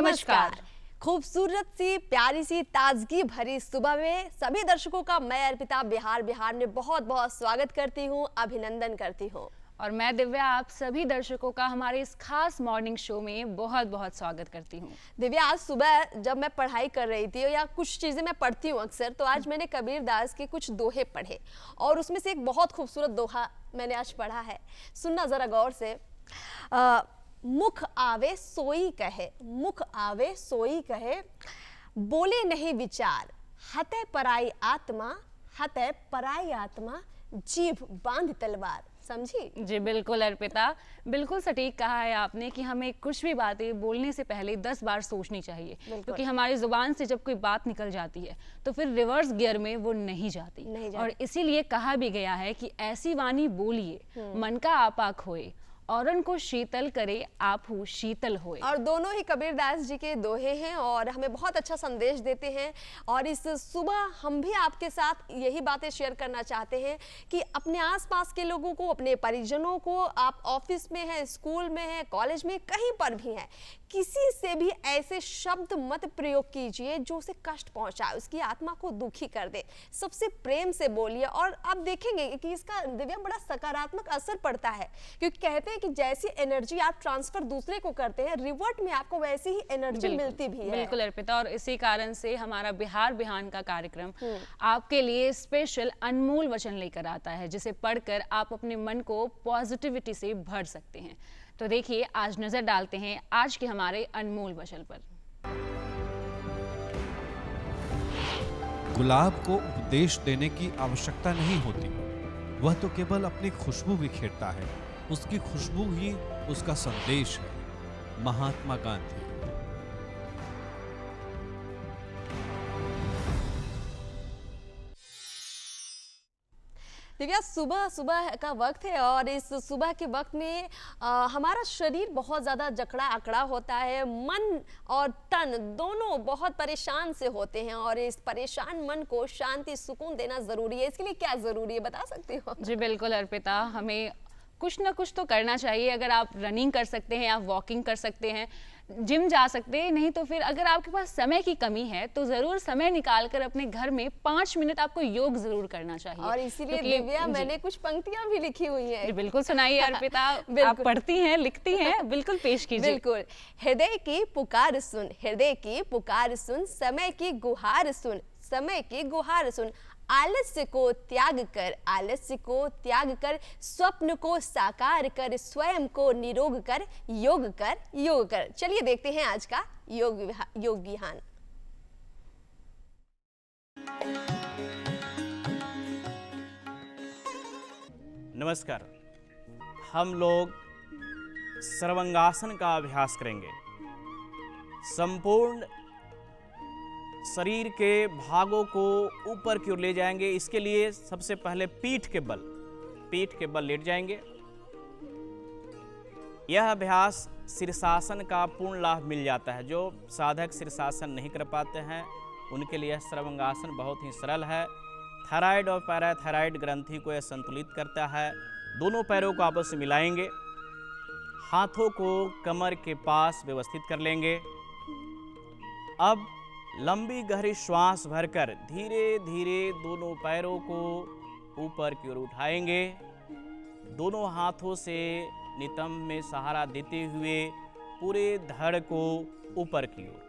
नमस्कार। खूबसूरत सी प्यारी सी ताजगी भरी सुबह में सभी दर्शकों का मैं अर्पिता बिहार में बहुत बहुत स्वागत करती हूँ, अभिनंदन करती हूँ। और मैं दिव्या आप सभी दर्शकों का हमारे इस खास मॉर्निंग शो में बहुत बहुत स्वागत करती हूँ। दिव्या, आज सुबह जब मैं पढ़ाई कर रही थी या कुछ चीज़ें मैं पढ़ती हूँ अक्सर, तो आज मैंने कबीर दास के कुछ दोहे पढ़े और उसमें से एक बहुत खूबसूरत दोहा मैंने आज पढ़ा है। सुनना ज़रा गौर से। मुख आवे सोई कहे, मुख आवे सोई कहे, बोले नहीं विचार, हते पराई आत्मा, हते पराई आत्मा, जीभ बांध तलवार। समझी? जी बिल्कुल अर्पिता, बिल्कुल सटीक कहा है आपने कि हमें कुछ भी बातें बोलने से पहले 10 बार सोचनी चाहिए, क्योंकि हमारी जुबान से जब कोई बात निकल जाती है तो फिर रिवर्स गियर में वो नहीं जाती। और इसीलिए कहा भी गया है कि ऐसी वाणी बोलिए मन का आपा खोए, औरन को शीतल करे आपहु शीतल होए। और दोनों ही कबीर दास जी के दोहे हैं और हमें बहुत अच्छा संदेश देते हैं। और इस सुबह हम भी आपके साथ यही बातें शेयर करना चाहते हैं कि अपने आसपास के लोगों को, अपने परिजनों को, आप ऑफिस में हैं, स्कूल में हैं, कॉलेज में, कहीं पर भी हैं, किसी से भी ऐसे शब्द मत प्रयोग कीजिए जो उसे कष्ट पहुंचाए, उसकी आत्मा को दुखी कर दे। सबसे प्रेम से बोलिए और आप देखेंगे कि इसका दिव्या बड़ा सकारात्मक असर पड़ता है, क्योंकि कहते हैं कि जैसी एनर्जी आप ट्रांसफर दूसरे को करते हैं, रिवर्ट में आपको वैसी ही एनर्जी मिलती भी है। बिल्कुल अर्पिता, और इसी कारण से हमारा बिहार बिहान का कार्यक्रम आपके लिए स्पेशल अनमोल वचन लेकर आता है, जिसे पढ़कर आप अपने मन को पॉजिटिविटी से भर सकते हैं। तो देखिए, आज नजर डालते हैं आज के हमारे अनमोल वचन पर। गुलाब को उपदेश देने की आवश्यकता नहीं होती, वह तो केवल अपनी खुशबू बिखेरता है, उसकी खुशबू ही उसका संदेश है। महात्मा गांधी। दिव्या, सुबह सुबह का वक्त है और इस सुबह के वक्त में हमारा शरीर बहुत ज़्यादा जकड़ा अकड़ा होता है, मन और तन दोनों बहुत परेशान से होते हैं और इस परेशान मन को शांति सुकून देना ज़रूरी है। इसके लिए क्या ज़रूरी है, बता सकती हो? जी बिल्कुल अर्पिता, हमें कुछ ना कुछ तो करना चाहिए। अगर आप रनिंग कर सकते हैं, आप वॉकिंग कर सकते हैं, जिम जा सकते हैं, नहीं तो फिर अगर आपके पास समय की कमी है तो जरूर समय निकालकर अपने घर में 5 मिनट आपको योग जरूर करना चाहिए। और इसीलिए दिव्या, मैंने कुछ पंक्तियां भी लिखी हुई हैं। बिल्कुल सुनाइए अर्पिता। आप पढ़ती हैं, लिखती हैं, बिल्कुल पेश कीजिए। बिल्कुल। हृदय की पुकार सुन, हृदय की पुकार सुन, समय की गुहार सुन, समय की गुहार सुन, आलस्य को त्याग कर, आलस्य को त्याग कर, स्वप्न को साकार कर, स्वयं को निरोग कर, योग कर, योग कर। चलिए देखते हैं आज का योग विहान। नमस्कार। हम लोग सर्वांगासन का अभ्यास करेंगे। संपूर्ण शरीर के भागों को ऊपर की ओर ले जाएंगे। इसके लिए सबसे पहले पीठ के बल लेट जाएंगे। यह अभ्यास शीर्षासन का पूर्ण लाभ मिल जाता है। जो साधक शीर्षासन नहीं कर पाते हैं उनके लिए सर्वांगासन बहुत ही सरल है। थायराइड और पैराथायराइड ग्रंथि को यह संतुलित करता है। दोनों पैरों को आपस में मिलाएंगे, हाथों को कमर के पास व्यवस्थित कर लेंगे। अब लंबी गहरी श्वास भरकर धीरे धीरे दोनों पैरों को ऊपर की ओर उठाएंगे। दोनों हाथों से नितंब में सहारा देते हुए पूरे धड़ को ऊपर की ओर,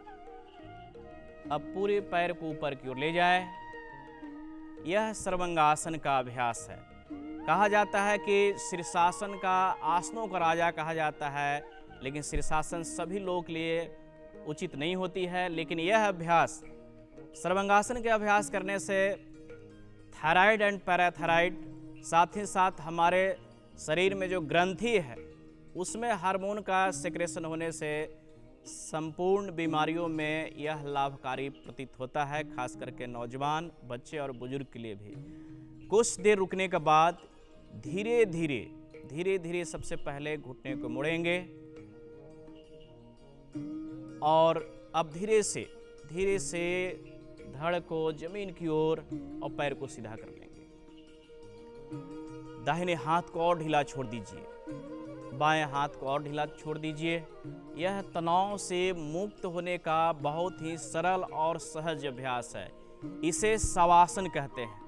अब पूरे पैर को ऊपर की ओर ले जाए। यह सर्वांगासन का अभ्यास है। कहा जाता है कि शीर्षासन का आसनों का राजा कहा जाता है, लेकिन शीर्षासन सभी लोगों के लिए उचित नहीं होती है। लेकिन यह अभ्यास, सर्वांगासन के अभ्यास करने से थायराइड एंड पैराथायराइड, साथ ही साथ हमारे शरीर में जो ग्रंथि है उसमें हार्मोन का सेक्रेशन होने से संपूर्ण बीमारियों में यह लाभकारी प्रतीत होता है, खास करके नौजवान, बच्चे और बुजुर्ग के लिए भी। कुछ देर रुकने के बाद धीरे धीरे सबसे पहले घुटने को मोड़ेंगे और अब धीरे से धड़ को जमीन की ओर और पैर को सीधा कर लेंगे। दाहिने हाथ को और ढीला छोड़ दीजिए। बाएं हाथ को और ढीला छोड़ दीजिए। यह तनाव से मुक्त होने का बहुत ही सरल और सहज अभ्यास है। इसे शवासन कहते हैं।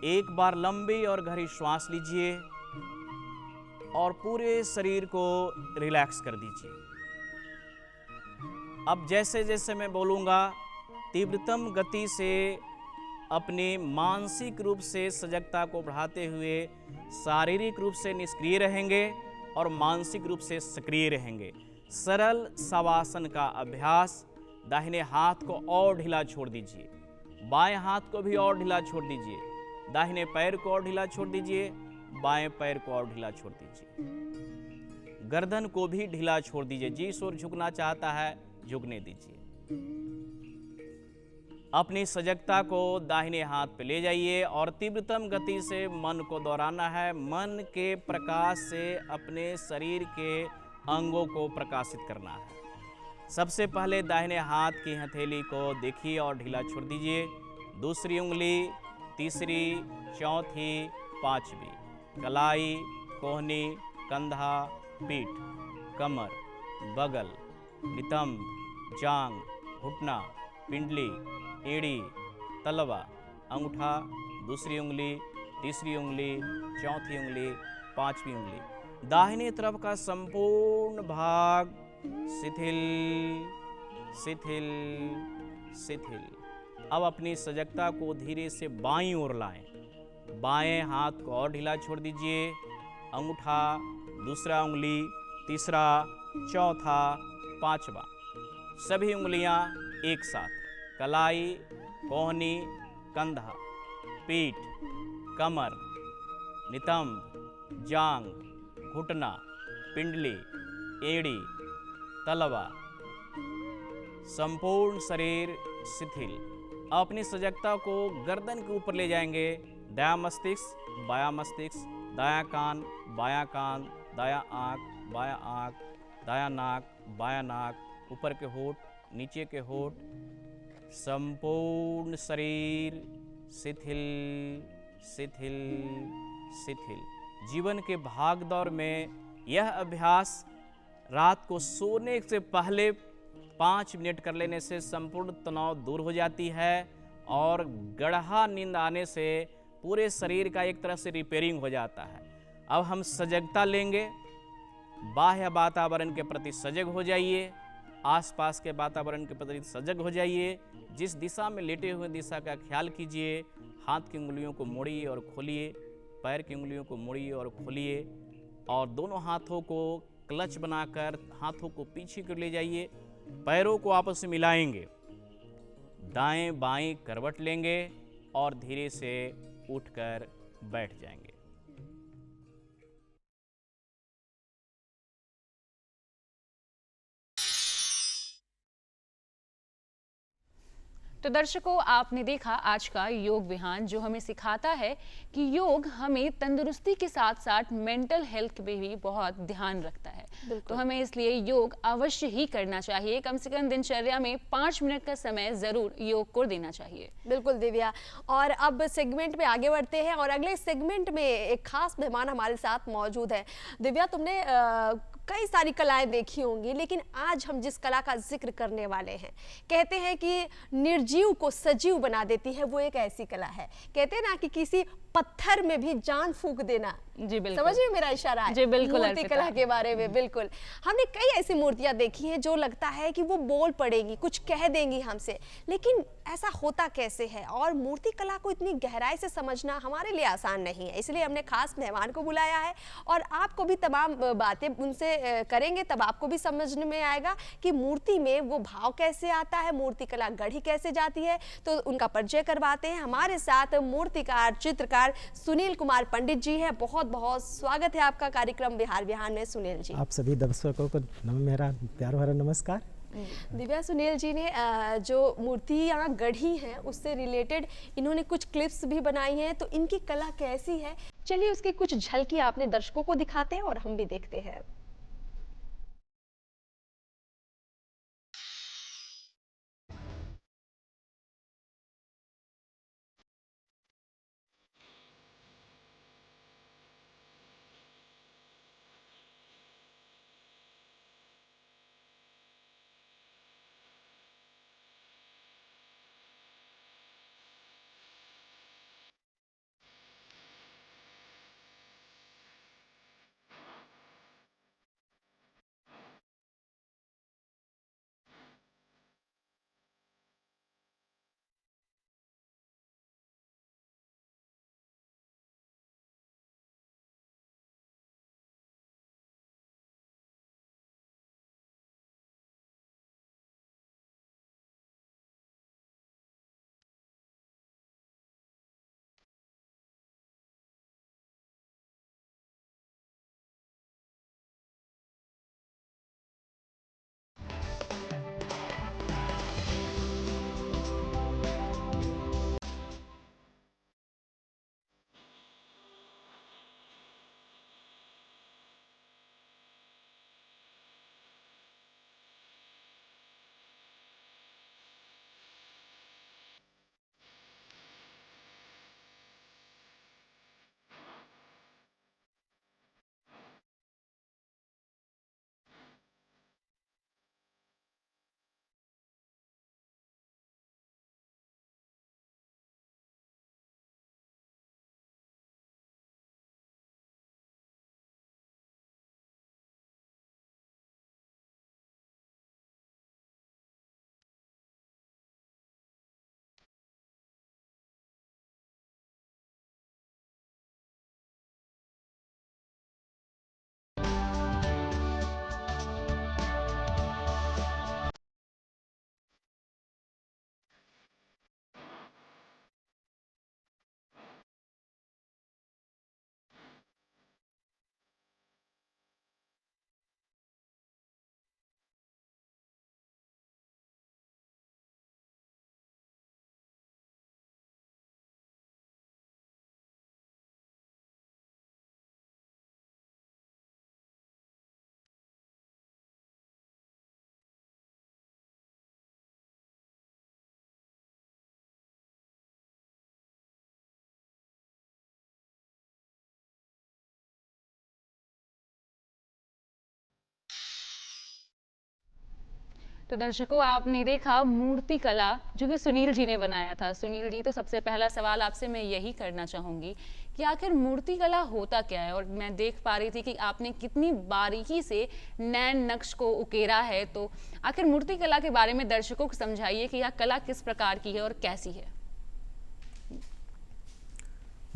एक बार लंबी और गहरी श्वास लीजिए और पूरे शरीर को रिलैक्स कर दीजिए। अब जैसे जैसे मैं बोलूँगा तीव्रतम गति से अपने मानसिक रूप से सजगता को बढ़ाते हुए शारीरिक रूप से निष्क्रिय रहेंगे और मानसिक रूप से सक्रिय रहेंगे। सरल शवासन का अभ्यास। दाहिने हाथ को और ढीला छोड़ दीजिए, बाएं हाथ को भी और ढीला छोड़ दीजिए, दाहिने पैर को और ढीला छोड़ दीजिए, बाएं पैर को और ढीला छोड़ दीजिए। गर्दन को भी ढीला छोड़ दीजिए। जिस ओर झुकना चाहता है झुकने दीजिए। अपनी सजगता को दाहिने हाथ पे ले जाइए और तीव्रतम गति से मन को दोहराना है। मन के प्रकाश से अपने शरीर के अंगों को प्रकाशित करना है। सबसे पहले दाहिने हाथ की हथेली को देखिए और ढीला छोड़ दीजिए। दूसरी उंगली, तीसरी, चौथी, पांचवी, कलाई, कोहनी, कंधा, पीठ, कमर, बगल, नितंब, जांग, घुटना, पिंडली, एड़ी, तलवा, अंगूठा, दूसरी उंगली, तीसरी उंगली, चौथी उंगली, पांचवी उंगली। दाहिनी तरफ का संपूर्ण भाग शिथिल शिथिल शिथिल। अब अपनी सजगता को धीरे से बाईं ओर लाएं। बाएं हाथ को और ढीला छोड़ दीजिए। अंगूठा, दूसरा उंगली, तीसरा, चौथा, पांचवा, सभी उंगलियां एक साथ। कलाई, कोहनी, कंधा, पीठ, कमर, नितंब, जांग, घुटना, पिंडली, एड़ी, तलवा, संपूर्ण शरीर शिथिल। अपनी सजगता को गर्दन के ऊपर ले जाएंगे। दायां मस्तिष्क, बायां मस्तिष्क, दायां कान, बायां कान, दायां आँख, बायां आँख, दायां नाक, बायां नाक, ऊपर के होंठ, नीचे के होंठ, संपूर्ण शरीर शिथिल शिथिल शिथिल। जीवन के भागदौड़ में यह अभ्यास रात को सोने से पहले 5 मिनट कर लेने से संपूर्ण तनाव दूर हो जाती है और गहरा नींद आने से पूरे शरीर का एक तरह से रिपेयरिंग हो जाता है। अब हम सजगता लेंगे। बाह्य वातावरण के प्रति सजग हो जाइए। आसपास के वातावरण के प्रति सजग हो जाइए। जिस दिशा में लेटे हुए दिशा का ख्याल कीजिए। हाथ की उंगलियों को मोड़िए और खोलिए, पैर की उंगलियों को मोड़िए और खोलिए और दोनों हाथों को क्लच बनाकर हाथों को पीछे कर ले जाइए। पैरों को आपस में मिलाएंगे, दाएं बाएं करवट लेंगे और धीरे से उठकर बैठ जाएंगे। तो दर्शकों, आपने देखा आज का योग विहान, जो हमें सिखाता है कि योग हमें तंदुरुस्ती के साथ साथ मेंटल हेल्थ पे भी बहुत ध्यान रखता है। तो हमें इसलिए योग अवश्य ही करना चाहिए। कम से कम दिनचर्या में 5 मिनट का समय जरूर योग को देना चाहिए। बिल्कुल दिव्या। और अब सेगमेंट में आगे बढ़ते हैं और अगले सेगमेंट में एक खास मेहमान हमारे साथ मौजूद है। दिव्या, तुमने कई सारी कलाएं देखी होंगी, लेकिन आज हम जिस कला का जिक्र करने वाले हैं, कहते हैं कि निर्जीव को सजीव बना देती है, वो एक ऐसी कला है। कहते हैं ना कि किसी पत्थर में भी जान फूंक देना। जी बिल्कुल, समझ में मेरा इशारा है? जी बिल्कुल। मूर्ति कला के बारे में बिल्कुल हमने कई ऐसी मूर्तियां देखी हैं जो लगता है कि वो बोल पड़ेगी, कुछ कह देंगी हमसे, लेकिन ऐसा होता कैसे है? और मूर्ति कला को इतनी गहराई से समझना हमारे लिए आसान नहीं है। इसलिए हमने खास मेहमान को बुलाया है और आपको भी तमाम बातें उनसे करेंगे, तब आपको भी समझने में आएगा कि मूर्ति में वो भाव कैसे आता है, मूर्ति कला गढ़ी कैसे जाती है। तो उनका परिचय करवाते हैं। हमारे साथ मूर्तिकार, चित्रकार सुनील कुमार पंडित जी हैं। बहुत बहुत स्वागत है आपका कार्यक्रम बिहार विहान में सुनील जी। आप सभी दर्शकों को मेरा प्यार भरा नमस्कार। दिव्या, सुनील जी ने जो मूर्तियाँ गढ़ी हैं उससे रिलेटेड इन्होंने कुछ क्लिप्स भी बनाई हैं, तो इनकी कला कैसी है, चलिए उसकी कुछ झलकी आपने दर्शकों को दिखाते हैं और हम भी देखते हैं। तो दर्शकों, आपने देखा मूर्ति कला जो कि सुनील जी ने बनाया था। सुनील जी, तो सबसे पहला सवाल आपसे मैं यही करना चाहूंगी कि आखिर मूर्ति कला होता क्या है। और मैं देख पा रही थी कि आपने कितनी बारीकी से नैन नक्श को उकेरा है। तो आखिर मूर्ति कला के बारे में दर्शकों को समझाइए कि यह कला किस प्रकार की है और कैसी है।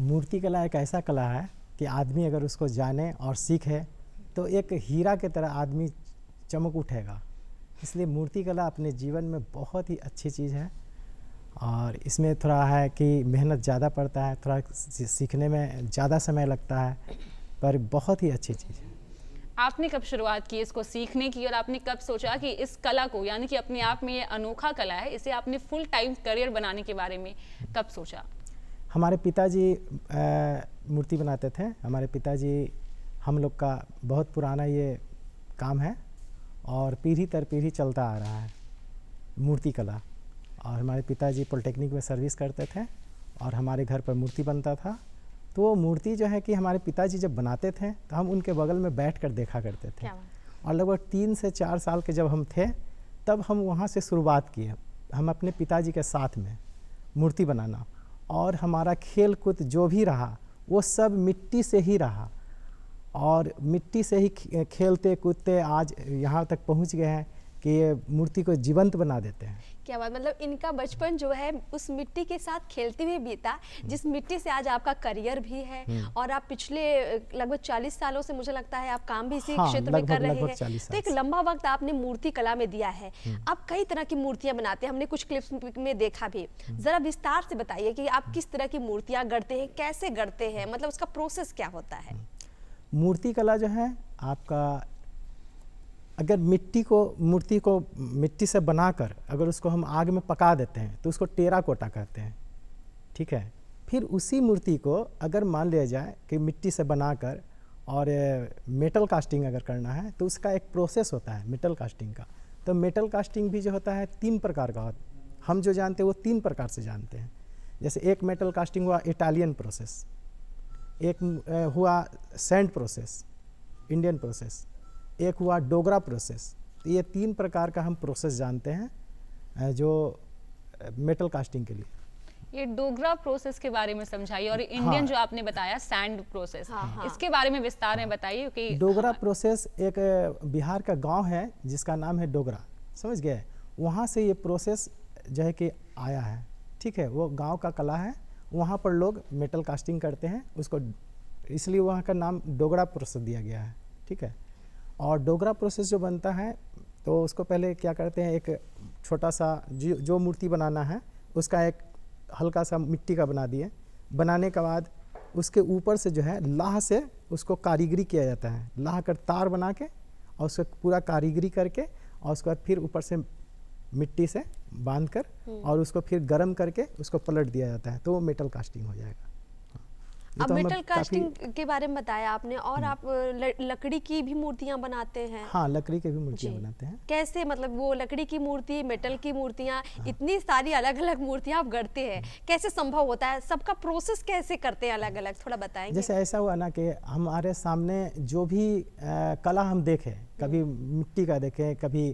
मूर्ति कला एक ऐसा कला है कि आदमी अगर उसको जाने और सीखे तो एक हीरा की तरह आदमी चमक उठेगा। इसलिए मूर्ति कला अपने जीवन में बहुत ही अच्छी चीज़ है और इसमें थोड़ा है कि मेहनत ज़्यादा पड़ता है, थोड़ा सीखने में ज़्यादा समय लगता है, पर बहुत ही अच्छी चीज़ है। आपने कब शुरुआत की इसको सीखने की और आपने कब सोचा कि इस कला को, यानी कि अपने आप में ये अनोखा कला है, इसे आपने फुल टाइम करियर बनाने के बारे में कब सोचा? हमारे पिताजी मूर्ति बनाते थे। हमारे पिताजी, हम लोग का बहुत पुराना ये काम है और पीढ़ी दर पीढ़ी चलता आ रहा है मूर्ति कला। और हमारे पिताजी पॉलिटेक्निक में सर्विस करते थे और हमारे घर पर मूर्ति बनता था। तो वो मूर्ति जो है कि हमारे पिताजी जब बनाते थे तो हम उनके बगल में बैठ कर देखा करते थे। और लगभग 3 से 4 साल के जब हम थे तब हम वहाँ से शुरुआत किए, हम अपने पिताजी के साथ में मूर्ति बनाना। और हमारा खेल कूद जो भी रहा वो सब मिट्टी से ही रहा और मिट्टी से ही खेलते कूदते आज यहाँ तक पहुँच गए हैं कि ये मूर्ति को जीवंत बना देते हैं। क्या बात, मतलब इनका बचपन जो है उस मिट्टी के साथ खेलते हुए बीता, जिस मिट्टी से आज आपका करियर भी है और आप पिछले लगभग 40 सालों से मुझे लगता है आप काम भी इसी क्षेत्र में कर रहे हैं। तो एक लंबा वक्त आपने मूर्ति कला में दिया है। आप कई तरह की मूर्तियां बनाते हैं, हमने कुछ क्लिप्स में देखा भी। जरा विस्तार से बताइए कि आप किस तरह की मूर्तियां गढ़ते हैं, कैसे गढ़ते हैं, मतलब उसका प्रोसेस क्या होता है? मूर्ति कला जो है आपका, अगर मूर्ति को मिट्टी से बनाकर अगर उसको हम आग में पका देते हैं तो उसको टेराकोटा कहते हैं, ठीक है। फिर उसी मूर्ति को अगर मान लिया जाए कि मिट्टी से बनाकर और मेटल कास्टिंग अगर करना है तो उसका एक प्रोसेस होता है मेटल कास्टिंग का। तो मेटल कास्टिंग भी जो होता है 3 प्रकार का होता है, हम जो जानते हैं वो 3 प्रकार से जानते हैं। जैसे एक मेटल कास्टिंग हुआ इटालियन प्रोसेस, एक हुआ सैंड प्रोसेस इंडियन प्रोसेस, एक हुआ डोगरा प्रोसेस। तो ये 3 प्रकार का हम प्रोसेस जानते हैं जो मेटल कास्टिंग के लिए। ये डोगरा प्रोसेस के बारे में समझाइए और इंडियन जो आपने बताया सैंड प्रोसेस, इसके बारे में विस्तार में बताइए कि डोगरा प्रोसेस एक बिहार का गांव है जिसका नाम है डोगरा, समझ गए। वहाँ से ये प्रोसेस जो है कि आया है, ठीक है। वो गांव का कला है, वहाँ पर लोग मेटल कास्टिंग करते हैं उसको, इसलिए वहाँ का नाम डोगरा प्रोसेस दिया गया है, ठीक है। और डोगरा प्रोसेस जो बनता है तो उसको पहले क्या करते हैं, एक छोटा सा जो मूर्ति बनाना है उसका एक हल्का सा मिट्टी का बना दिए। बनाने के बाद उसके ऊपर से जो है लाह से उसको कारीगरी किया जाता है, लाह कर तार बना के और उसको पूरा कारीगरी करके और उसके बाद फिर ऊपर से मिट्टी से बांध कर और उसको फिर गर्म करके उसको पलट दिया जाता है, तो वो मेटल कास्टिंग हो जाएगा। अब मेटल कास्टिंग के बारे में बताया आपने, और आप लकड़ी की भी मूर्तियां बनाते हैं? हाँ, लकड़ी की भी मूर्तियां बनाते हैं। कैसे, मतलब वो लकड़ी की मूर्ति, मेटल की मूर्तियां, इतनी सारी अलग अलग मूर्तियां आप गढ़ते हैं, कैसे संभव होता है? सबका प्रोसेस कैसे करते हैं अलग अलग, थोड़ा बताएंगे? जैसे ऐसा हुआ ना कि हमारे सामने जो भी कला हम देखें, कभी मिट्टी का देखें, कभी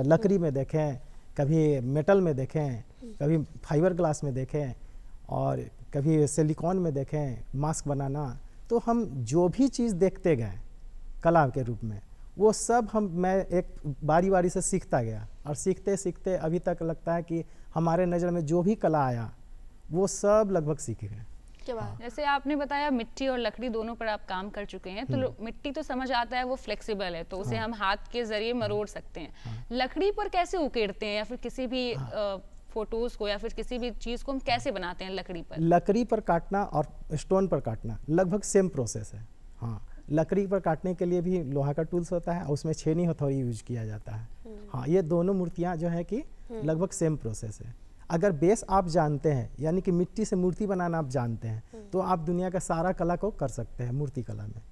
लकड़ी में देखें, कभी मेटल में देखें, कभी फाइबर ग्लास में देखें और कभी सिलिकॉन में देखें मास्क बनाना, तो हम जो भी चीज़ देखते गए कला के रूप में वो सब मैं एक बारी बारी से सीखता गया और सीखते सीखते अभी तक लगता है कि हमारे नज़र में जो भी कला आया वो सब लगभग सीख गए। जैसे आपने बताया मिट्टी और लकड़ी दोनों पर आप काम कर चुके हैं, तो मिट्टी तो समझ आता है वो फ्लेक्सिबल है, तो उसे हम हाथ के जरिए मरोड़ सकते हैं। लकड़ी पर कैसे उकेरते हैं, या फिर किसी भी फोटोज को या फिर किसी भी चीज को हम कैसे बनाते हैं लकड़ी पर? लकड़ी पर काटना और स्टोन पर काटना लगभग सेम प्रोसेस है। हाँ, लकड़ी पर काटने के लिए भी लोहा का टूल्स होता है, उसमें छेनी हथौड़ी यूज किया जाता है। हाँ, ये दोनों मूर्तियाँ जो है कि लगभग सेम प्रोसेस है। अगर बेस आप जानते हैं, यानी कि मिट्टी से मूर्ति बनाना आप जानते हैं, तो आप दुनिया का सारा कला को कर सकते हैं मूर्ति कला में।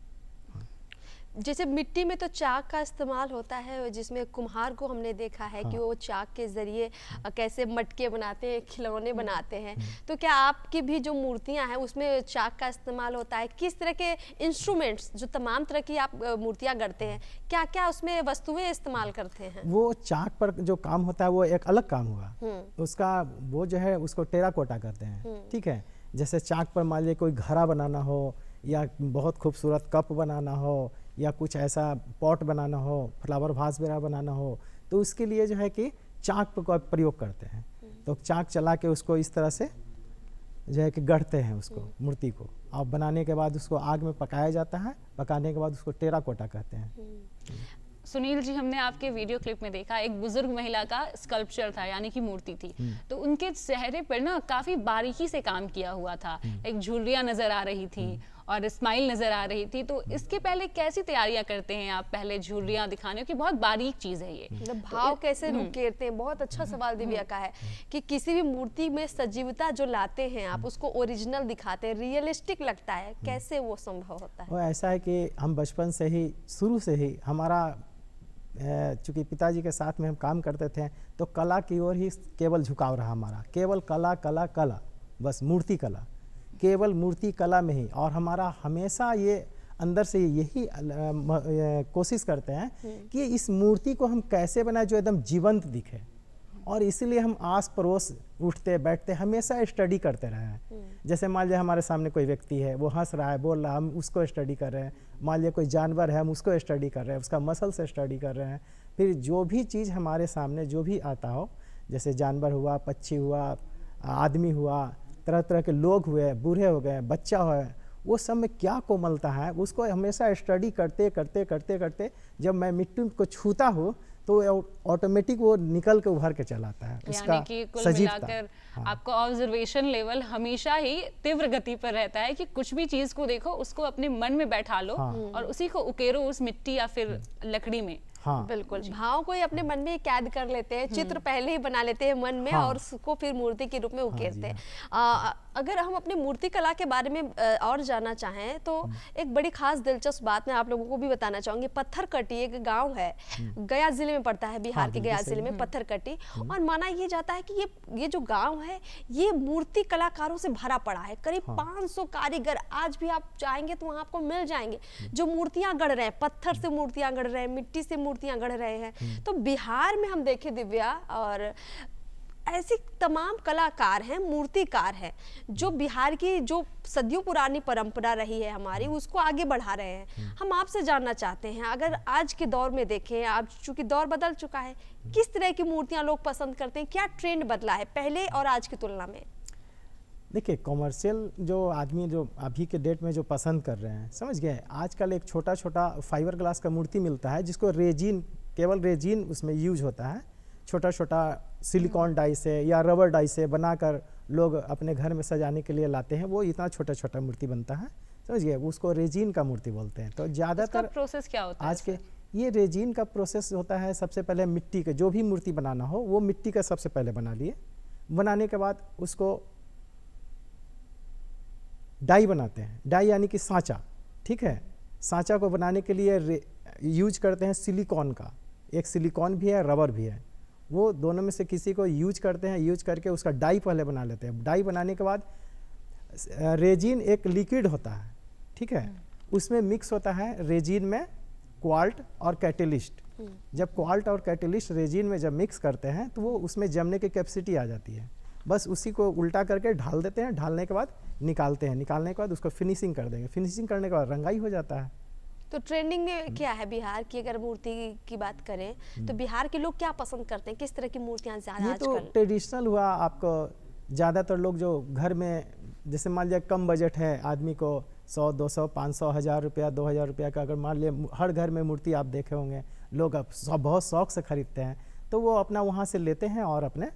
जैसे मिट्टी में तो चाक का इस्तेमाल होता है, जिसमें कुम्हार को हमने देखा है कि वो चाक के ज़रिए कैसे मटके बनाते हैं, खिलौने बनाते हैं। तो क्या आपकी भी जो मूर्तियां हैं उसमें चाक का इस्तेमाल होता है? किस तरह के इंस्ट्रूमेंट्स, जो तमाम तरह की आप मूर्तियां गढ़ते हैं, क्या क्या उसमें वस्तुएं इस्तेमाल करते हैं? वो चाक पर जो काम होता है वो एक अलग काम हुआ, उसका वो जो है उसको टेराकोटा कहते हैं, ठीक है। जैसे चाक पर मान लीजिए कोई घड़ा बनाना हो या बहुत खूबसूरत कप बनाना हो या कुछ ऐसा पॉट बनाना हो, फ्लावर वास वगैरह बनाना हो, तो उसके लिए जो है कि चाक का प्रयोग करते हैं। तो चाक चला के उसको इस तरह से जो है कि गढ़ते हैं उसको, मूर्ति को, और बनाने के बाद उसको आग में पकाया जाता है। पकाने के बाद उसको टेराकोटा कहते हैं। सुनील जी, हमने आपके वीडियो क्लिप में देखा एक बुजुर्ग महिला का स्कल्पचर था, यानी कि मूर्ति थी। तो उनके चेहरे पर ना काफी बारीकी से काम किया हुआ था, एक झुर्रियां नजर आ रही थी और स्माइल नजर आ रही थी। तो इसके पहले कैसी तैयारियां करते हैं आप? पहले झुर्रियां दिखाने की बहुत बारीक चीज है ये, मतलब भाव कैसे उकेरते हैं? बहुत अच्छा सवाल दिव्या का है कि किसी भी मूर्ति में सजीवता जो लाते हैं आप, उसको ओरिजिनल दिखाते हैं, रियलिस्टिक लगता है, कैसे वो संभव होता है? वो ऐसा है कि हम बचपन से ही, शुरू से ही हमारा, चूँकि पिताजी के साथ में हम काम करते थे, तो कला की ओर ही केवल झुकाव रहा हमारा। केवल कला कला कला, बस मूर्ति कला, केवल मूर्ति कला में ही। और हमारा हमेशा ये अंदर से यही कोशिश करते हैं कि इस मूर्ति को हम कैसे बनाएं जो एकदम जीवंत दिखे। और इसीलिए हम आस पड़ोस उठते बैठते हमेशा स्टडी करते रहे हैं। जैसे मान लीजिए हमारे सामने कोई व्यक्ति है, वो हंस रहा है, बोल रहा है, हम उसको स्टडी कर रहे हैं। मान लीजिए कोई जानवर है, हम उसको स्टडी कर रहे हैं, उसका मसल से स्टडी कर रहे हैं। फिर जो भी चीज़ हमारे सामने जो भी आता हो, जैसे जानवर हुआ, पक्षी हुआ, आदमी हुआ, तरह तरह के लोग हुए, बूढ़े हो गए, बच्चा हुआ, वो सब में क्या कोमलता है, उसको हमेशा स्टडी करते करते करते करते जब मैं मिट्टी को छूता हूँ तो ऑटोमेटिक वो निकल के उभर के चला आता है, उसका यानी कि कुल सजीवता। मिलाकर आपका ऑब्जर्वेशन लेवल हमेशा ही तीव्र गति पर रहता है कि कुछ भी चीज को देखो, उसको अपने मन में बैठा लो और उसी को उकेरो उस मिट्टी या फिर लकड़ी में। हाँ, बिल्कुल, भाव को ही अपने मन में कैद कर लेते हैं, चित्र पहले ही बना लेते हैं मन में, और उसको फिर मूर्ति के रूप में उकेरते हैं। अगर हम अपनी मूर्ति कला के बारे में और जानना चाहें तो एक बड़ी खास दिलचस्प बात मैं आप लोगों को भी बताना चाहूंगी। पत्थरकट्टी एक गांव है, गया जिले में पड़ता है, बिहार के गया जिले में पत्थरकट्टी। और माना ये जाता है कि ये जो गांव है ये मूर्ति कलाकारों से भरा पड़ा है। करीब 500 कारीगर आज भी आप चाहेंगे तो वहां आपको मिल जाएंगे, जो मूर्तियां गढ़ रहे हैं, पत्थर से मूर्तियां गढ़ रहे हैं, मिट्टी से मूर्तियां गढ़ रहे हैं। तो बिहार में हम देखें दिव्या, और ऐसी तमाम कलाकार हैं, मूर्तिकार हैं, जो बिहार की जो सदियों पुरानी परंपरा रही है हमारी, उसको आगे बढ़ा रहे हैं। हम आपसे जानना चाहते हैं, अगर आज के दौर में देखें, अब चूंकि दौर बदल चुका है, किस तरह की मूर्तियां लोग पसंद करते हैं? क्या ट्रेंड बदला है पहले और आज की तुलना में? देखिए, कॉमर्शियल जो आदमी जो अभी के डेट में जो पसंद कर रहे हैं, समझ गए, आजकल एक छोटा छोटा फाइबर ग्लास का मूर्ति मिलता है जिसको रेजिन, केवल रेजिन उसमें यूज होता है। छोटा छोटा सिलिकॉन डाई से या रबर डाई से बनाकर लोग अपने घर में सजाने के लिए लाते हैं। वो इतना छोटा छोटा मूर्ति बनता है, समझ गए, उसको रेजिन का मूर्ति बोलते हैं। तो ज़्यादातर प्रोसेस क्या होता है आज के ये रेजिन का प्रोसेस होता है, सबसे पहले मिट्टी के जो भी मूर्ति बनाना हो वो मिट्टी का सबसे पहले बना लिए। बनाने के बाद उसको डाई बनाते हैं, डाई यानी कि सांचा, ठीक है। सांचा को बनाने के लिए यूज करते हैं सिलिकॉन का, एक सिलिकॉन भी है, रबर भी है, वो दोनों में से किसी को यूज करते हैं। यूज करके उसका डाई पहले बना लेते हैं। डाई बनाने के बाद रेजिन एक लिक्विड होता है, ठीक है, उसमें मिक्स होता है रेजिन में क्वाल्ट और कैटेलिस्ट। जब क्वाल्ट और कैटेलिस्ट रेजिन में जब मिक्स करते हैं तो वो उसमें जमने की कैपेसिटी आ जाती है। बस उसी को उल्टा करके ढाल देते हैं, ढालने के बाद निकालते हैं, निकालने के बाद उसको फिनिशिंग कर देंगे, फिनिशिंग करने के बाद रंगाई हो जाता है। तो ट्रेंडिंग में क्या है बिहार की? अगर मूर्ति की बात करें तो बिहार के लोग क्या पसंद करते हैं? किस तरह की मूर्तियां ज्यादा ये आजकल? तो ट्रेडिशनल हुआ। आपको ज़्यादातर लोग जो घर में, जैसे मान लिया कम बजट है आदमी को, 100, 200, 500, 1000 रुपया, 2000 रुपया का, अगर मान लिया हर घर में मूर्ति आप देखे होंगे, लोग अब बहुत शौक से खरीदते हैं, तो वो अपना वहाँ से लेते हैं और अपने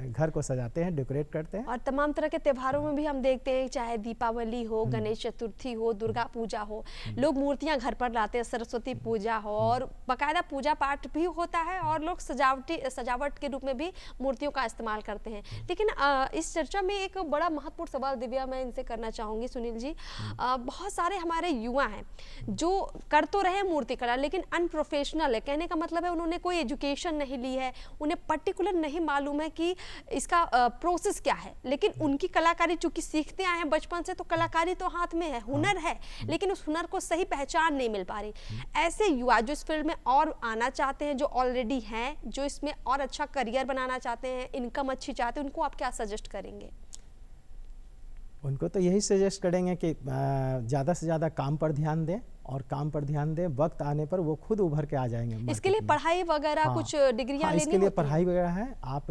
घर को सजाते हैं, डेकोरेट करते हैं। और तमाम तरह के त्योहारों में भी हम देखते हैं, चाहे दीपावली हो, गणेश चतुर्थी हो, दुर्गा पूजा हो, लोग मूर्तियां घर पर लाते हैं, सरस्वती पूजा हो, और बाकायदा पूजा पाठ भी होता है, और लोग सजावट के रूप में भी मूर्तियों का इस्तेमाल करते हैं। लेकिन इस चर्चा में एक बड़ा महत्वपूर्ण सवाल दिव्या मैं इनसे करना चाहूँगी, सुनील जी। बहुत सारे हमारे युवा हैं जो कर तो रहे मूर्तिकला, लेकिन अनप्रोफेशनल है। कहने का मतलब है उन्होंने कोई एजुकेशन नहीं ली है, उन्हें पर्टिकुलर नहीं मालूम है कि इसका प्रोसेस क्या है, लेकिन उनकी कलाकारी चूंकि सीखते आए हैं बचपन से, तो कलाकारी तो हाथ में है, हुनर है, लेकिन उस हुनर को सही पहचान नहीं मिल पा रही। ऐसे युवा जो इस फील्ड में और आना चाहते हैं, जो ऑलरेडी हैं, जो इसमें और अच्छा करियर बनाना चाहते हैं, इनकम अच्छी चाहते हैं, उनको आप क्या सजेस्ट करेंगे? उनको तो यही सजेस्ट करेंगे कि ज़्यादा से ज़्यादा काम पर ध्यान दें, और काम पर ध्यान दें, वक्त आने पर वो खुद उभर के आ जाएंगे। इसके लिए पढ़ाई वगैरह हाँ, कुछ डिग्रियां लेनी इसके लिए होती हैं? पढ़ाई वगैरह है। आप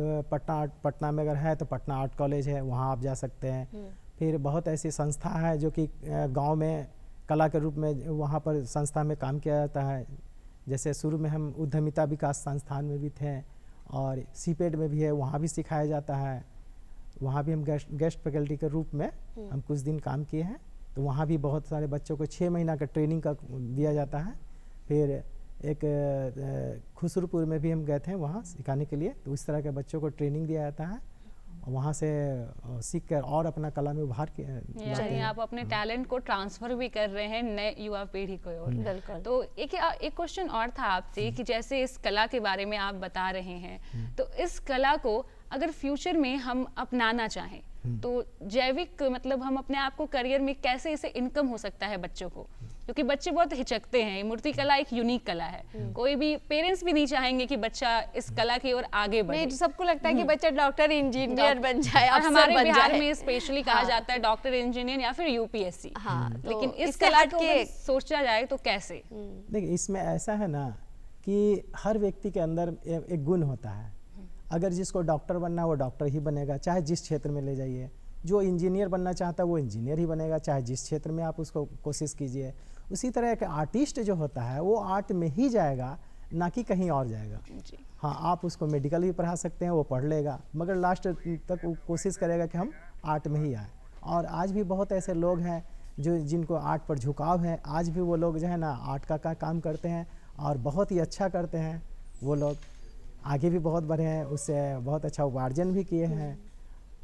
पटना में अगर है तो पटना आर्ट कॉलेज है, वहाँ आप जा सकते हैं। फिर बहुत ऐसी संस्था है जो कि गांव में कला के रूप में वहाँ पर संस्था में काम किया जाता है। जैसे शुरू में हम उद्यमिता विकास संस्थान में भी थे, और सीपेड में भी है, वहाँ भी सिखाया जाता है। वहाँ भी हम गेस्ट फैकल्टी के रूप में हम कुछ दिन काम किए हैं। तो वहाँ भी बहुत सारे बच्चों को 6 महीना का ट्रेनिंग का दिया जाता है। फिर एक खुसरूपुर में भी हम गए थे वहाँ सिखाने के लिए, तो उस तरह के बच्चों को ट्रेनिंग दिया जाता है, और वहाँ से सीख कर और अपना कला में उभार के लाते यानी हैं। आप अपने टैलेंट को ट्रांसफर भी कर रहे हैं नए युवा पीढ़ी को ओर। बिल्कुल। तो एक क्वेश्चन और था आपसे कि जैसे इस कला के बारे में आप बता रहे हैं, तो इस कला को अगर फ्यूचर में हम अपनाना चाहें तो जैविक मतलब हम अपने आप को करियर में कैसे इसे इनकम हो सकता है बच्चों को, क्योंकि बच्चे बहुत हिचकते हैं। मूर्ति कला एक यूनिक कला है, कोई भी पेरेंट्स भी नहीं चाहेंगे कि बच्चा इस कला की ओर आगे बढ़े। नहीं, सबको लगता है कि बच्चा डॉक्टर, इंजीनियर बन जाए, और अफसर हमारे बन बिहार जाए। में स्पेशली कहा हाँ। जाता है डॉक्टर, इंजीनियर या फिर यूपीएससी। हाँ, तो लेकिन इस इससे कला को हटके- अगर सोचा जाए तो कैसे? देखिए, इसमें ऐसा है ना कि हर व्यक्ति के अंदर एक गुण होता है। अगर जिसको डॉक्टर बनना है वो डॉक्टर ही बनेगा, चाहे जिस क्षेत्र में ले जाइए। जो इंजीनियर बनना चाहता है वो इंजीनियर ही बनेगा, चाहे जिस क्षेत्र में आप उसको कोशिश कीजिए। उसी तरह एक आर्टिस्ट जो होता है वो आर्ट में ही जाएगा, ना कि कहीं और जाएगा। जी। हाँ, आप उसको मेडिकल भी पढ़ा सकते हैं, वो पढ़ लेगा, मगर लास्ट तक वो कोशिश करेगा कि हम आर्ट में ही आए। और आज भी बहुत ऐसे लोग हैं जो जिनको आर्ट पर झुकाव है। आज भी वो लोग जो है ना आर्ट का काम करते हैं और बहुत ही अच्छा करते हैं। वो लोग आगे भी बहुत बढ़े हैं, उससे बहुत अच्छा उपार्जन भी किए हैं।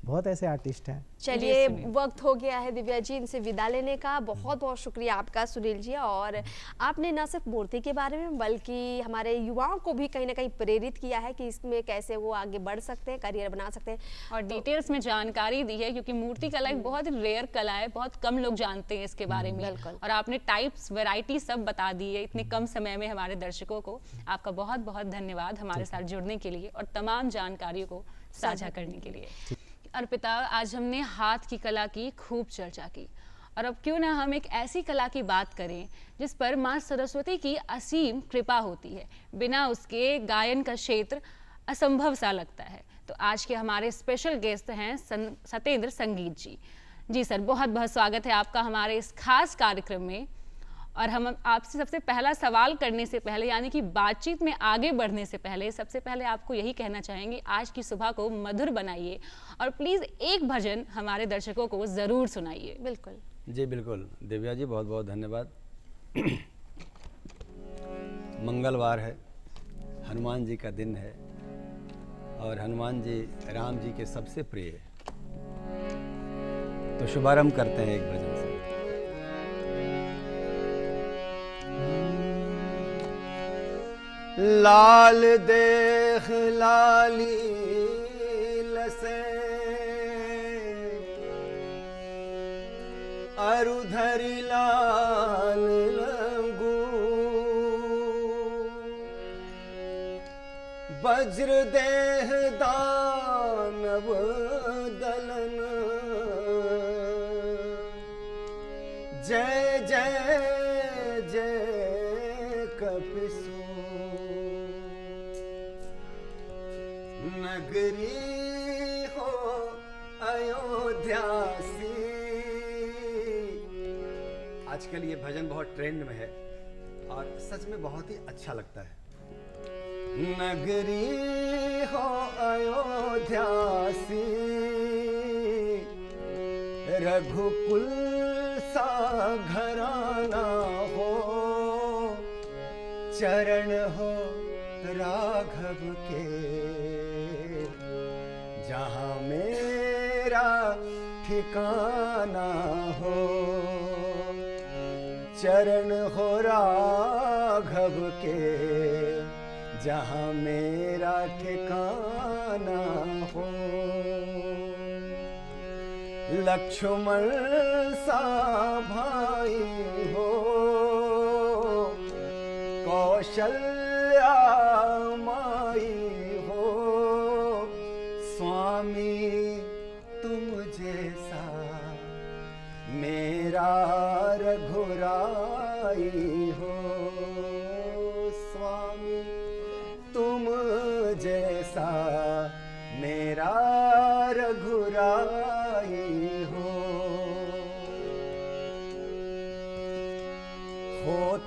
बहुत ऐसे आर्टिस्ट हैं। चलिए, वक्त हो गया है दिव्या जी इनसे विदा लेने का। बहुत बहुत शुक्रिया आपका सुनील जी। और आपने न सिर्फ मूर्ति के बारे में बल्कि हमारे युवाओं को भी कहीं ना कहीं प्रेरित किया है कि इसमें कैसे वो आगे बढ़ सकते हैं, करियर बना सकते हैं, और डिटेल्स में जानकारी दी है, क्योंकि मूर्ति कला एक बहुत रेयर कला है, बहुत कम लोग जानते हैं इसके बारे में। बिल्कुल। और आपने टाइप्स, वैरायटी सब बता दी है इतने कम समय में हमारे दर्शकों को। आपका बहुत बहुत धन्यवाद हमारे साथ जुड़ने के लिए और तमाम जानकारियों को साझा करने के लिए। अर्पिता, आज हमने हाथ की कला की खूब चर्चा की, और अब क्यों ना हम एक ऐसी कला की बात करें जिस पर माँ सरस्वती की असीम कृपा होती है। बिना उसके गायन का क्षेत्र असंभव सा लगता है। तो आज के हमारे स्पेशल गेस्ट हैं सतेंद्र संगीत जी। जी सर, बहुत बहुत स्वागत है आपका हमारे इस खास कार्यक्रम में। और हम आपसे सबसे पहला सवाल करने से पहले, यानी कि बातचीत में आगे बढ़ने से पहले, सबसे पहले आपको यही कहना चाहेंगे, आज की सुबह को मधुर बनाइए और प्लीज़ एक भजन हमारे दर्शकों को ज़रूर सुनाइए। बिल्कुल जी बिल्कुल। दिव्या जी बहुत बहुत धन्यवाद। मंगलवार है, हनुमान जी का दिन है, और हनुमान जी राम जी के सबसे प्रिय। तो शुभारंभ करते हैं एक भजन से। लाल देख लाली लसे, अरुधरी लाल लंगू, वज्र देह दानव दलन, जय जय जय कपिसु, नगरी हो अयोध्यासी। आजकल ये भजन बहुत ट्रेंड में है और सच में बहुत ही अच्छा लगता है। नगरी हो अयोध्या सी, रघुकुल सा घराना हो, चरण हो राघव के, जहाँ मेरा ठिकाना हो। चरण हो राघव के, जहाँ मेरा ठिकाना हो। लक्ष्मण सा भाई हो, कौशल्या माई हो, स्वामी तुम जैसा मेरा रघुराई हो। स्वामी तुम जैसा मेरा रघुराई हो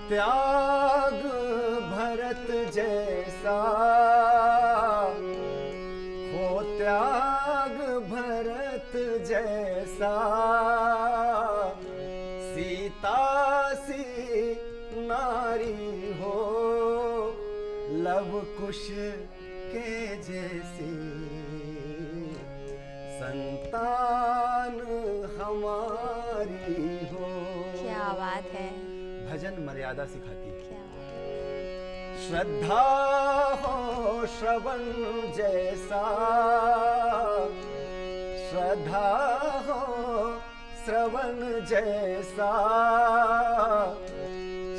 त्याग भरत जैसा, हो त्याग भरत जैसा, सीता सी नारी हो, लव कुश के जैसी संतान हमारी हो। क्या बात है, भजन मर्यादा सिखाती है। क्या बात है। श्रद्धा हो श्रवण जैसा, श्रद्धा हो श्रवण जैसा,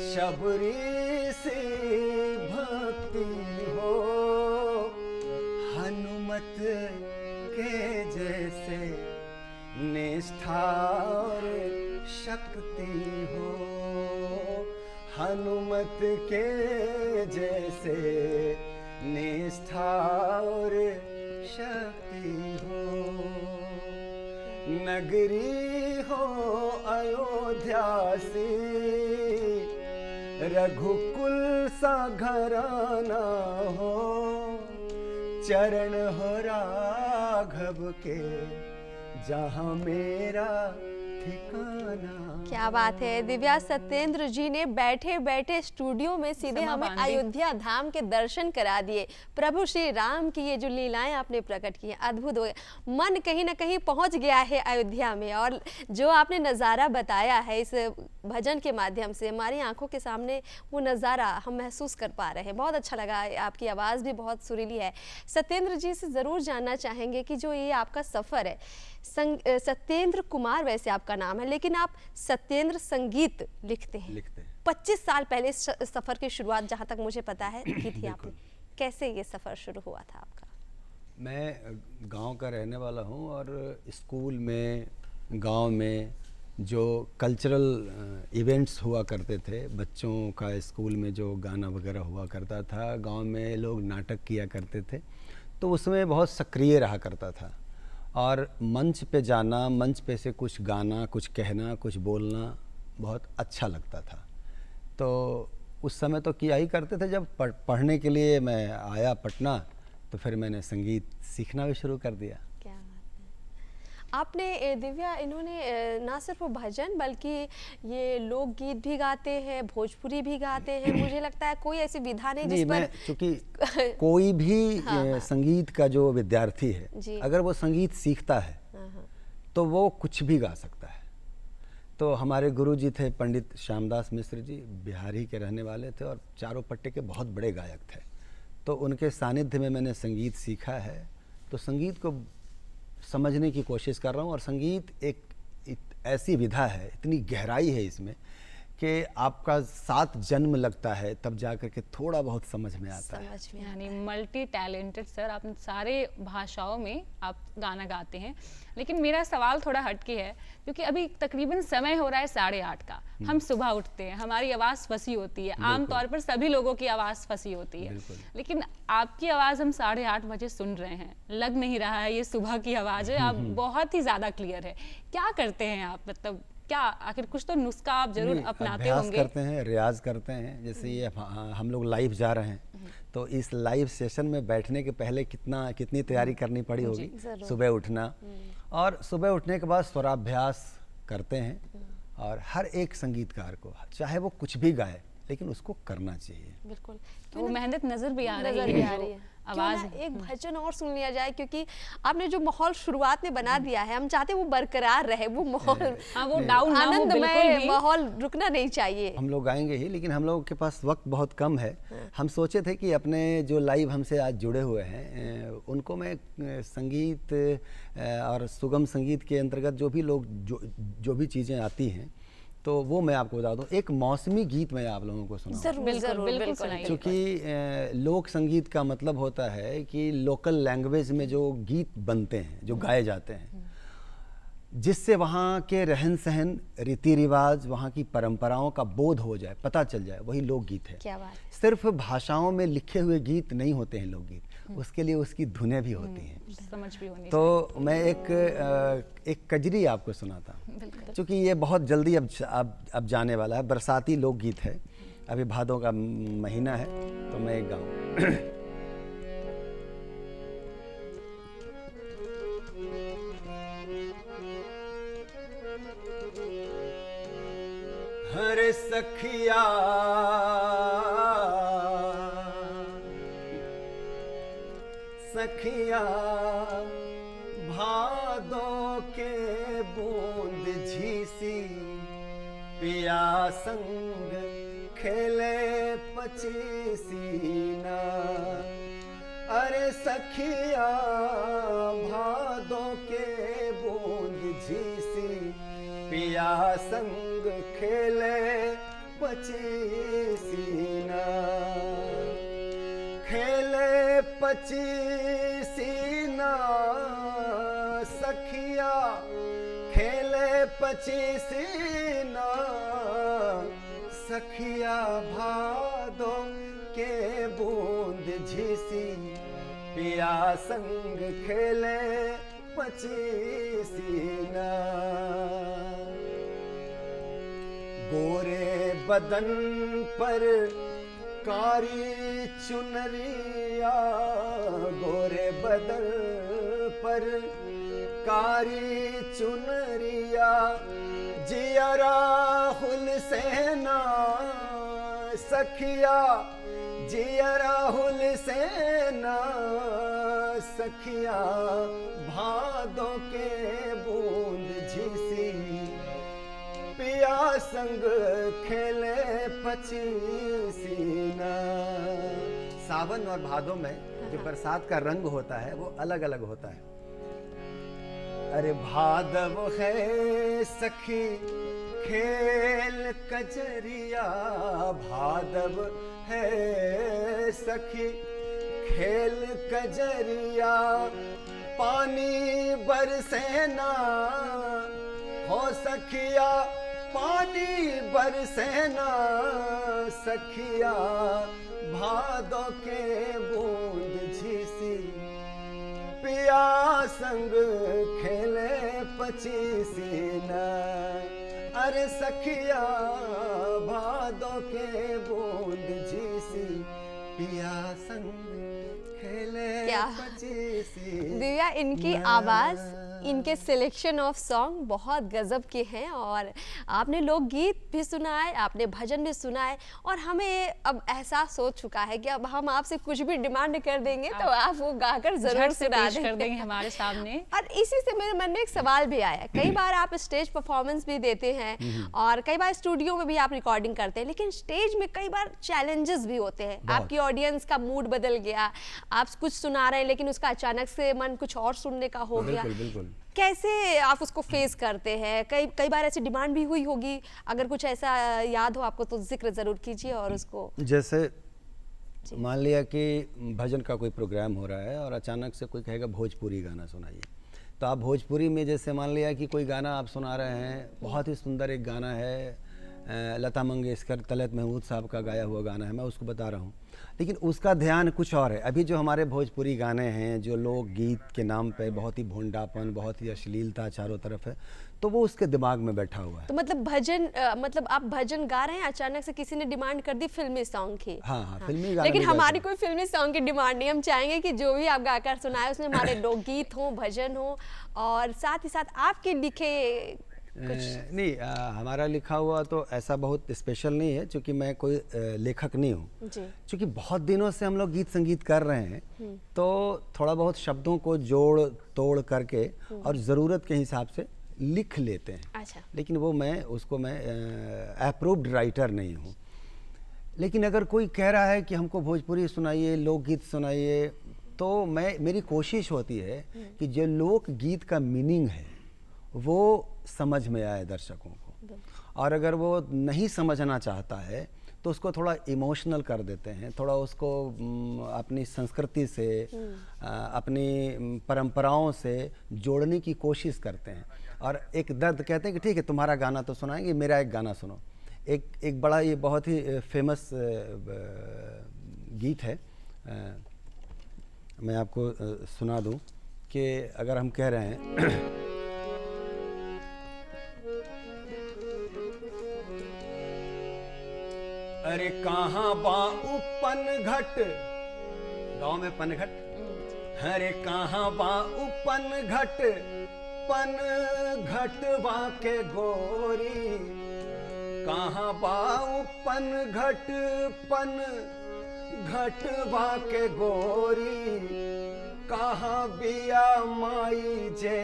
शबरी सी भक्ति हो, हनुमत के जैसे निष्ठा और शक्ति हो। हनुमत के जैसे निष्ठा और शक्ति हो। नगरी हो अयोध्या सी, रघुकुल सा घराना हो, चरण हो राघव के, जहाँ मेरा ठिकाना। क्या बात है दिव्या, सत्येंद्र जी ने बैठे बैठे स्टूडियो में सीधे समा हमें बांधी। अयोध्या धाम के दर्शन करा दिए। प्रभु श्री राम की ये जो लीलाएं आपने प्रकट की हैं, अद्भुत हो गया। मन कहीं ना कहीं पहुंच गया है अयोध्या में, और जो आपने नज़ारा बताया है इस भजन के माध्यम से, हमारी आंखों के सामने वो नज़ारा हम महसूस कर पा रहे हैं। बहुत अच्छा लगा, आपकी आवाज़ भी बहुत सुरीली है। सत्येंद्र जी से ज़रूर जानना चाहेंगे कि जो ये आपका सफ़र है, सत्येंद्र कुमार वैसे आपका नाम है, लेकिन आप सत्येंद्र संगीत लिखते हैं। 25 साल पहले इस सफ़र की शुरुआत, जहाँ तक मुझे पता है, की थी आपने। कैसे ये सफ़र शुरू हुआ था आपका? मैं गांव का रहने वाला हूं, और स्कूल में, गांव में जो कल्चरल इवेंट्स हुआ करते थे, बच्चों का स्कूल में जो गाना वगैरह हुआ करता था, गांव में लोग नाटक किया करते थे, तो उसमें बहुत सक्रिय रहा करता था। और मंच पे जाना, मंच पे से कुछ गाना, कुछ कहना, कुछ बोलना बहुत अच्छा लगता था। तो उस समय तो किया ही करते थे। जब पढ़ने के लिए मैं आया पटना, तो फिर मैंने संगीत सीखना भी शुरू कर दिया। क्या बात है। आपने दिव्या, इन्होंने ना सिर्फ भजन बल्कि ये लोकगीत भी गाते हैं, भोजपुरी भी गाते हैं। मुझे लगता है कोई ऐसी विधा नहीं जिस पर मैं चूँकि कोई भी हाँ। संगीत का जो विद्यार्थी है, जी। अगर वो संगीत सीखता है तो वो कुछ भी गा सकता है। तो हमारे गुरु जी थे पंडित श्यामदास मिश्र जी, बिहार ही के रहने वाले थे और चारों पट्टे के बहुत बड़े गायक थे। तो उनके सानिध्य में मैंने संगीत सीखा है, तो संगीत को समझने की कोशिश कर रहा हूँ। और संगीत एक ऐसी विधा है, इतनी गहराई है इसमें कि आपका 7 जन्म लगता है, तब जाकर के थोड़ा बहुत समझ में आता है। समझ में यानी मल्टी टैलेंटेड सर, आप सारे भाषाओं में आप गाना गाते हैं। लेकिन मेरा सवाल थोड़ा हटके है, क्योंकि अभी तकरीबन समय हो रहा है 8:30 का। हम सुबह उठते हैं, हमारी आवाज़ फंसी होती है। आमतौर पर सभी लोगों की आवाज़ फंसी होती है, लेकिन आपकी आवाज़ हम 8:30 बजे सुन रहे हैं। लग नहीं रहा है ये सुबह की आवाज़ है, आप बहुत ही ज़्यादा क्लियर है। क्या करते हैं आप, मतलब क्या आखिर कुछ तो नुस्खा आप जरूर नहीं, अपनाते अभ्यास होंगे। करते हैं, रियाज करते हैं। जैसे ये हम लोग लाइव जा रहे हैं, तो इस लाइव सेशन में बैठने के पहले कितनी तैयारी करनी पड़ी होगी। सुबह उठना, और सुबह उठने के बाद स्वराभ्यास करते हैं। और हर एक संगीतकार को, चाहे वो कुछ भी गाए, लेकिन उसको करना चाहिए। बिल्कुल, वो मेहनत नजर भी आ रही नजर है, भी आ जो रही है। आवाज क्यों ना एक भजन और सुन लिया जाए, क्योंकि आपने जो माहौल शुरुआत में बना दिया है, हम चाहते हैं वो बरकरार रहे, वो माहौल हाँ, वो डाउन ना हो बिल्कुल आनंदमय भी। माहौल रुकना नहीं चाहिए। हम लोग गाएंगे ही, लेकिन हम लोगों के पास वक्त बहुत कम है। हम सोचे थे कि अपने जो लाइव हमसे आज जुड़े हुए हैं उनको मैं संगीत और सुगम संगीत के अंतर्गत जो भी लोग जो भी चीज़ें आती हैं, तो वो मैं आपको बता दूं। एक मौसमी गीत मैं आप लोगों को सुनाऊं, जरूर बिल्कुल, जरूर बिल्कुल बिल्कुल सुनाइए। क्योंकि लोक संगीत का मतलब होता है कि लोकल लैंग्वेज में जो गीत बनते हैं, जो गाए जाते हैं, जिससे वहाँ के रहन सहन, रीति रिवाज, वहाँ की परंपराओं का बोध हो जाए, पता चल जाए, वही लोकगीत है। क्या बात है। सिर्फ भाषाओं में लिखे हुए गीत नहीं होते हैं लोकगीत, उसके लिए उसकी धुनें भी होती हैं। समझ भी होनी तो मैं एक कजरी आपको सुनाता हूँ, क्योंकि ये बहुत जल्दी अब जाने वाला है। बरसाती लोकगीत है, अभी भादों का महीना है, तो मैं एक गाऊँ। हर सखिया सखिया भादों के बूंद झीसी, पिया संग खेले पचीसीना। अरे सखिया भादों के बूंद झीसी, पिया संग खेले पचीसीना। खेले पचीसीना सखिया, खेले पचीसीना सखिया भादों के बूंद झीसी, पिया संग खेले पचीसीना। गोरे बदन पर कारी चुनरिया, गोरे बदन पर कारी चुनरिया, जिया राहुल सेना सखिया, जिया राहुल सेना सखिया, भादों के बूंद झीसी, पिया संग खेले पचीसीना। सावन और भादों में जो बरसात का रंग होता है वो अलग अलग होता है। अरे भादव है सखी खेल कजरिया, भादव है सखी खेल कजरिया, पानी बरसेना हो सखिया, पानी बरसेना सखिया, भादों के बूंद झीसी, पिया संग खेले पचीसीना। अरे सखिया भादों के बूंद झीसी, पिया संग खेले क्या? पचीसीना। दिव्या, इनकी आवाज़, इनके सिलेक्शन ऑफ सॉन्ग बहुत गजब के हैं, और आपने लोकगीत भी सुनाए, आपने भजन भी सुनाए, और हमें अब एहसास हो चुका है कि अब हम आपसे कुछ भी डिमांड कर देंगे तो आप वो गाकर जरूर झट से सुना पेश कर देंगे देंगे हमारे सामने। और इसी से मेरे मन में एक सवाल भी आया, कई बार आप स्टेज परफॉर्मेंस भी देते हैं और कई बार स्टूडियो में भी आप रिकॉर्डिंग करते हैं, लेकिन स्टेज में कई बार चैलेंजेस भी होते हैं। आपकी ऑडियंस का मूड बदल गया, आप कुछ सुना रहे हैं लेकिन उसका अचानक से मन कुछ और सुनने का हो गया, बिल्कुल बिल्कुल। कैसे आप उसको फेस करते हैं? कई बार ऐसी डिमांड भी हुई होगी, अगर कुछ ऐसा याद हो आपको तो जिक्र जरूर कीजिए। और उसको जैसे मान लिया कि भजन का कोई प्रोग्राम हो रहा है और अचानक से कोई कहेगा भोजपुरी गाना सुनाइए, तो आप भोजपुरी में जैसे मान लिया कि कोई गाना आप सुना रहे हैं, बहुत ही सुंदर एक गाना है, लता मंगेशकर, तलत महमूद साहब का गाया हुआ गाना है, मैं उसको बता रहा हूँ, लेकिन उसका ध्यान कुछ और है। अभी जो हमारे भोजपुरी गाने हैं जो लोक गीत के नाम पे बहुत ही भोंडापन, बहुत ही अश्लीलता चारों तरफ है, तो वो उसके दिमाग में बैठा हुआ है। तो मतलब भजन मतलब आप भजन गा रहे हैं, अचानक से किसी ने डिमांड कर दी फिल्मी सॉन्ग की। हाँ हाँ, फिल्मी गाने लेकिन भी गाते हमारी हैं। कोई फिल्मी सॉन्ग की डिमांड नहीं, हम चाहेंगे कि जो भी आप गाकर सुनाए उसमें हमारे लोकगीत हो, भजन हो, और साथ ही साथ आपके लिखे कुछ। नहीं, हमारा लिखा हुआ तो ऐसा बहुत स्पेशल नहीं है, क्योंकि मैं कोई लेखक नहीं हूँ। जी। क्योंकि बहुत दिनों से हम लोग गीत संगीत कर रहे हैं, तो थोड़ा बहुत शब्दों को जोड़ तोड़ करके और ज़रूरत के हिसाब से लिख लेते हैं। अच्छा। लेकिन वो मैं अप्रूव्ड राइटर नहीं हूँ। लेकिन अगर कोई कह रहा है कि हमको भोजपुरी सुनाइए, लोकगीत सुनाइए, तो मेरी कोशिश होती है कि जो लोकगीत का मीनिंग है वो समझ में आए दर्शकों को, और अगर वो नहीं समझना चाहता है तो उसको थोड़ा इमोशनल कर देते हैं, थोड़ा उसको अपनी संस्कृति से अपनी परंपराओं से जोड़ने की कोशिश करते हैं। और एक दर्द कहते हैं कि ठीक है तुम्हारा गाना तो सुनाएंगे, मेरा एक गाना सुनो। एक बड़ा ये बहुत ही फेमस गीत है, मैं आपको सुना दूं कि अगर हम कह रहे हैं अरे कहाँ बा उपन घट, गाँव में पनघट, अरे कहाँ बा उपन घट, पन घटवा के गोरी, कहाँ बा उपन घट, पन घटवा के गोरी, कहाँ बिया माई जे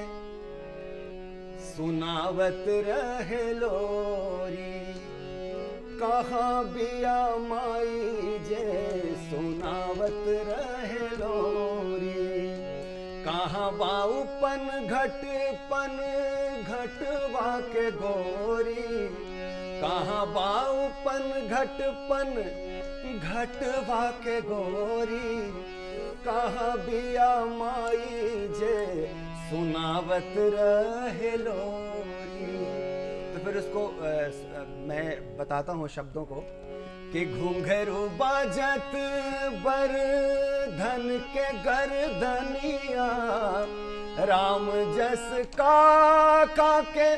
सुनावत रहे लोरी, कहाँ बिया माई जे सुनावत रहे लोरी, कहाँ बाऊ पन घट, पन घटवा के गोरी, कहाँ बाऊ पन घट, पन घटवा के गोरी, कहाँ बिया माई जे सुनावत रहे लोरी। तो फिर उसको मैं बताता हूँ शब्दों को कि घुंघरू बाजत बर धन के गर्दनिया, राम जस काका के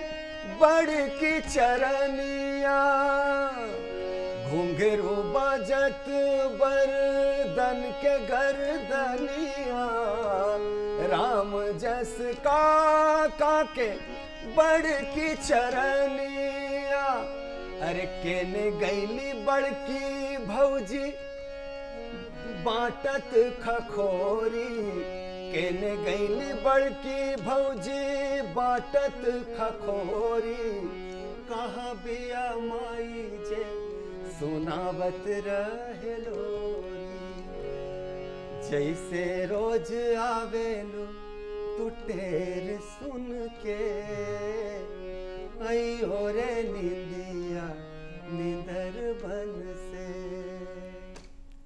बड़ की चरनिया, घुंघरू बाजत बर धन के गर्दनिया, राम जस काका के बड़ की चरनिया, अरे केने गैली बड़की भौजी बाटत खखोरी, केने गैली बड़की भौजी बाटत खखोरी, कहाँ बिया माई जे सुनावत रहे लोरी, जैसे रोज आवेलू तू टेर सुन के, आई हो रे निंदिया निंदर बन से।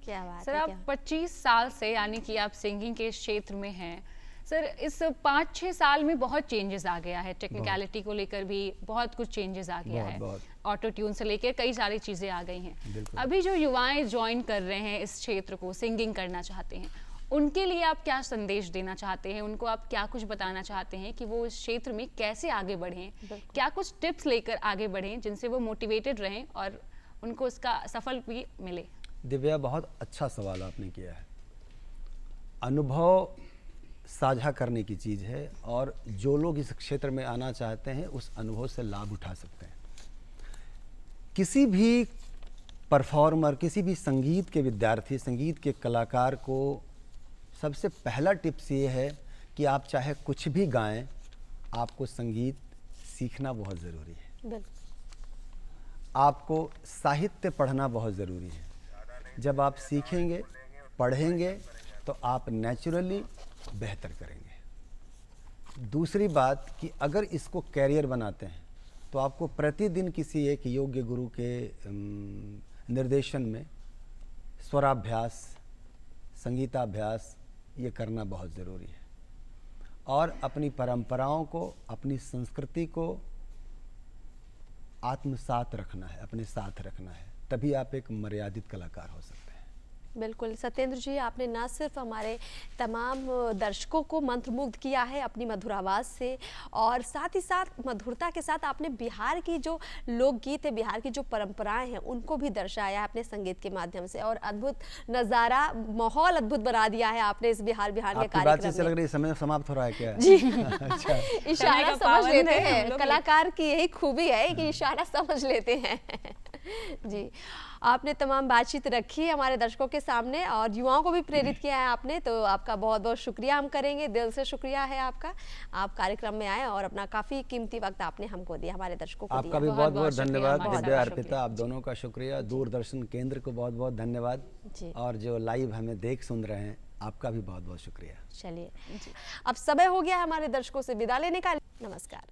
क्या बात सर है, आप क्या? 25 साल से यानी कि आप सिंगिंग के क्षेत्र में हैं सर। इस 5-6 साल में बहुत चेंजेस आ गया है, टेक्निकलिटी को लेकर भी बहुत कुछ चेंजेस आ गया है, ऑटो ट्यून से लेकर कई सारी चीज़ें आ गई हैं। अभी जो युवाएं ज्वाइन कर रहे हैं इस क्षेत्र को, सिंगिंग करना चाहते हैं, उनके लिए आप क्या संदेश देना चाहते हैं? उनको आप क्या कुछ बताना चाहते हैं कि वो इस क्षेत्र में कैसे आगे बढ़ें? क्या कुछ टिप्स लेकर आगे बढ़ें जिनसे वो मोटिवेटेड रहें और उनको इसका सफल भी मिले? दिव्या, बहुत अच्छा सवाल आपने किया है। अनुभव साझा करने की चीज़ है, और जो लोग इस क्षेत्र में आना चाहते हैं उस अनुभव से लाभ उठा सकते हैं। किसी भी परफॉर्मर, किसी भी संगीत के विद्यार्थी, संगीत के कलाकार को सबसे पहला टिप्स ये है कि आप चाहे कुछ भी गाएं, आपको संगीत सीखना बहुत ज़रूरी है। बिल्कुल। आपको साहित्य पढ़ना बहुत ज़रूरी है। जब आप सीखेंगे, पढ़ेंगे, तो आप नेचुरली बेहतर करेंगे। दूसरी बात कि अगर इसको कैरियर बनाते हैं तो आपको प्रतिदिन किसी एक योग्य गुरु के निर्देशन में स्वराभ्यास, संगीताभ्यास ये करना बहुत ज़रूरी है, और अपनी परंपराओं को, अपनी संस्कृति को आत्मसात रखना है, अपने साथ रखना है, तभी आप एक मर्यादित कलाकार हो सकते हैं। बिल्कुल सत्येंद्र जी, आपने ना सिर्फ हमारे तमाम दर्शकों को मंत्रमुग्ध किया है अपनी मधुर आवाज़ से, और साथ ही साथ मधुरता के साथ आपने बिहार की जो लोकगीत है, बिहार की जो परंपराएं हैं, उनको भी दर्शाया है अपने संगीत के माध्यम से, और अद्भुत नज़ारा, माहौल अद्भुत बना दिया है आपने इस बिहार के आपकी बातचीत कार्यक्रम से में। लग रही है समय समाप्त हो रहा है क्या? जी अच्छा। इशारा का समझ पाबंद लेते है हम हैं, लोग। कलाकार की यही खूबी है कि इशारा समझ लेते हैं। जी, आपने तमाम बातचीत रखी है हमारे दर्शकों के सामने और युवाओं को भी प्रेरित किया है आपने, तो आपका बहुत बहुत शुक्रिया हम करेंगे, दिल से शुक्रिया है आपका। आप कार्यक्रम में आए और अपना काफ़ी कीमती वक्त आपने हमको दिया, हमारे दर्शकों को आपका दिया। भी बहुत बहुत बहुत बहुत शुक्रिया, धन्यवाद हमारे विद्या साथ अर्पिता, आप दोनों का शुक्रिया, दूरदर्शन केंद्र को बहुत बहुत धन्यवाद, जी। और जो लाइव हमें देख सुन रहे हैं आपका भी बहुत बहुत शुक्रिया। चलिए, अब समय हो गया है हमारे दर्शकों से विदा लेने का। नमस्कार।